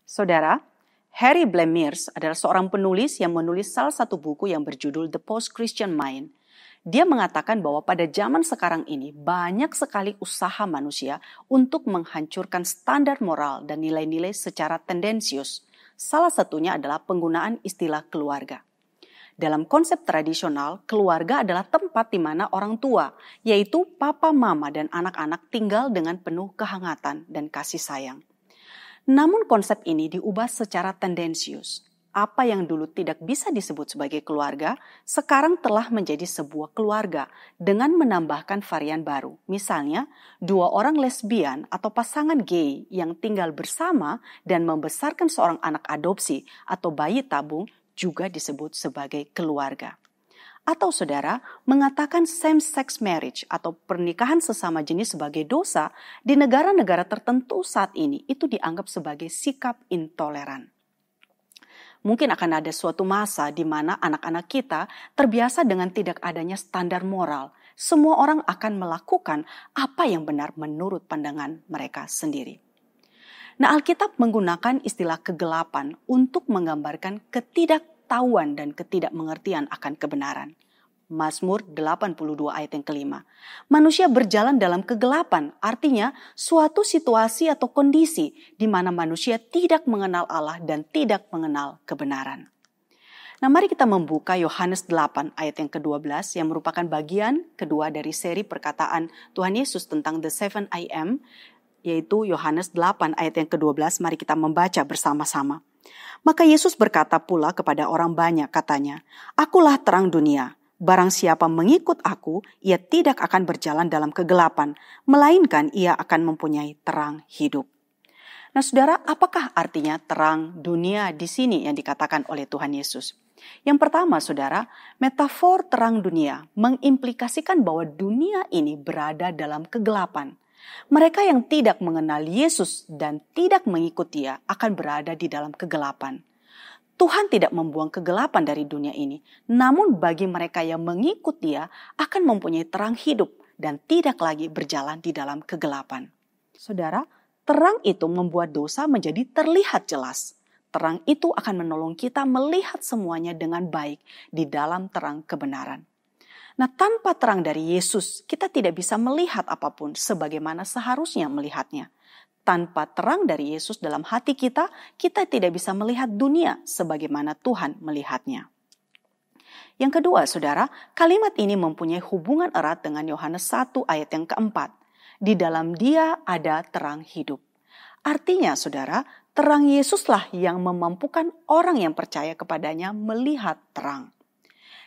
Saudara, Harry Blamires adalah seorang penulis yang menulis salah satu buku yang berjudul The Post-Christian Mind. Dia mengatakan bahwa pada zaman sekarang ini banyak sekali usaha manusia untuk menghancurkan standar moral dan nilai-nilai secara tendensius. Salah satunya adalah penggunaan istilah keluarga. Dalam konsep tradisional, keluarga adalah tempat di mana orang tua, yaitu papa, mama, dan anak-anak tinggal dengan penuh kehangatan dan kasih sayang. Namun konsep ini diubah secara tendensius. Apa yang dulu tidak bisa disebut sebagai keluarga, sekarang telah menjadi sebuah keluarga dengan menambahkan varian baru. Misalnya, 2 orang lesbian atau pasangan gay yang tinggal bersama dan membesarkan seorang anak adopsi atau bayi tabung juga disebut sebagai keluarga. Atau saudara, mengatakan same-sex marriage atau pernikahan sesama jenis sebagai dosa di negara-negara tertentu saat ini itu dianggap sebagai sikap intoleran. Mungkin akan ada suatu masa di mana anak-anak kita terbiasa dengan tidak adanya standar moral. Semua orang akan melakukan apa yang benar menurut pandangan mereka sendiri. Nah, Alkitab menggunakan istilah kegelapan untuk menggambarkan ketidaktahuan dan ketidakmengertian akan kebenaran. Mazmur 82 ayat yang kelima. Manusia berjalan dalam kegelapan, artinya suatu situasi atau kondisi di mana manusia tidak mengenal Allah dan tidak mengenal kebenaran. Nah, mari kita membuka Yohanes 8 ayat yang ke-12 yang merupakan bagian kedua dari seri perkataan Tuhan Yesus tentang the 7 I am, yaitu Yohanes 8 ayat yang ke-12. Mari kita membaca bersama-sama. Maka Yesus berkata pula kepada orang banyak, katanya, "Akulah terang dunia. Barang siapa mengikut aku, ia tidak akan berjalan dalam kegelapan, melainkan ia akan mempunyai terang hidup." Nah, saudara, apakah artinya terang dunia di sini yang dikatakan oleh Tuhan Yesus? Yang pertama, saudara, metafor terang dunia mengimplikasikan bahwa dunia ini berada dalam kegelapan. Mereka yang tidak mengenal Yesus dan tidak mengikut Dia akan berada di dalam kegelapan. Tuhan tidak membuang kegelapan dari dunia ini, namun bagi mereka yang mengikut Dia akan mempunyai terang hidup dan tidak lagi berjalan di dalam kegelapan. Saudara, terang itu membuat dosa menjadi terlihat jelas. Terang itu akan menolong kita melihat semuanya dengan baik di dalam terang kebenaran. Nah, tanpa terang dari Yesus, kita tidak bisa melihat apapun sebagaimana seharusnya melihatnya. Tanpa terang dari Yesus dalam hati kita, kita tidak bisa melihat dunia sebagaimana Tuhan melihatnya. Yang kedua, saudara, kalimat ini mempunyai hubungan erat dengan Yohanes 1 ayat yang keempat. Di dalam Dia ada terang hidup. Artinya, saudara, terang Yesuslah yang memampukan orang yang percaya kepadanya melihat terang.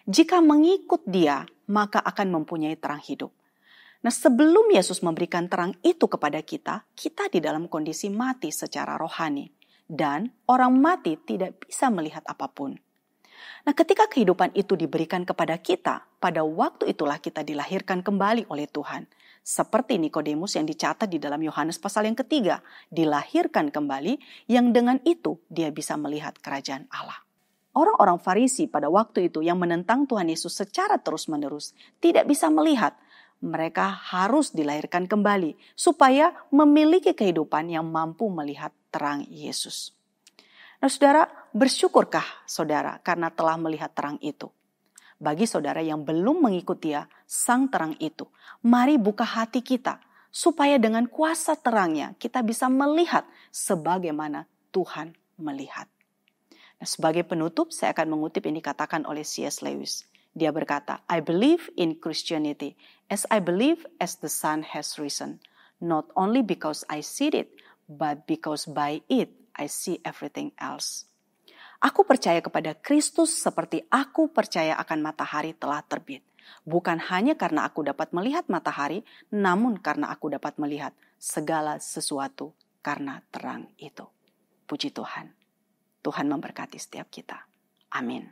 Jika mengikut Dia, maka akan mempunyai terang hidup. Nah, sebelum Yesus memberikan terang itu kepada kita, kita di dalam kondisi mati secara rohani. Dan orang mati tidak bisa melihat apapun. Nah, ketika kehidupan itu diberikan kepada kita, pada waktu itulah kita dilahirkan kembali oleh Tuhan. Seperti Nikodemus yang dicatat di dalam Yohanes pasal yang ketiga, dilahirkan kembali yang dengan itu dia bisa melihat kerajaan Allah. Orang-orang Farisi pada waktu itu yang menentang Tuhan Yesus secara terus-menerus tidak bisa melihat. Mereka harus dilahirkan kembali supaya memiliki kehidupan yang mampu melihat terang Yesus. Nah, saudara, bersyukurkah saudara karena telah melihat terang itu? Bagi saudara yang belum mengikuti Dia, sang terang itu, mari buka hati kita supaya dengan kuasa terangnya kita bisa melihat sebagaimana Tuhan melihat. Nah, sebagai penutup, saya akan mengutip yang dikatakan oleh C.S. Lewis. Dia berkata, "I believe in Christianity as I believe as the sun has risen, not only because I see it, but because by it I see everything else." Aku percaya kepada Kristus seperti aku percaya akan matahari telah terbit. Bukan hanya karena aku dapat melihat matahari, namun karena aku dapat melihat segala sesuatu karena terang itu. Puji Tuhan. Tuhan memberkati setiap kita. Amin.